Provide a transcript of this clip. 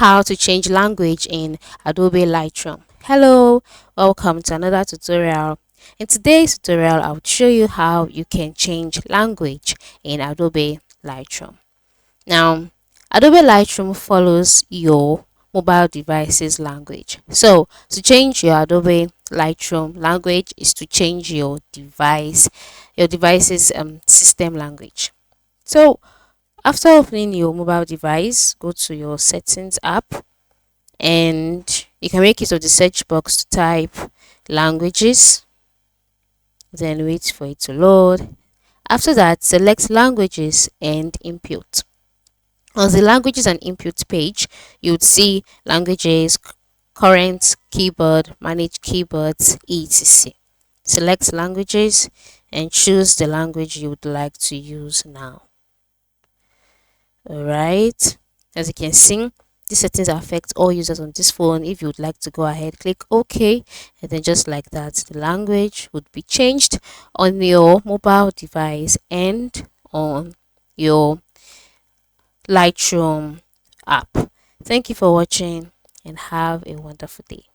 how to change language in Adobe Lightroom. Hello, welcome to another tutorial. In today's tutorial, I'll show you how you can change language in Adobe Lightroom. Now, Adobe Lightroom follows your mobile device's language. So, to change your Adobe Lightroom language is to change your device's system language. So, after opening your mobile device, go to your settings app and you can make use of the search box to type languages, then wait for it to load. After that, select languages and input. On the languages and input page, you would see languages, current keyboard, manage keyboards, etc. Select languages and choose the language you would like to use now. Alright, as you can see, these settings affect all users on this phone. If you would like to go ahead, click OK, and then just like that, the language would be changed on your mobile device and on your Lightroom app. Thank you for watching and have a wonderful day.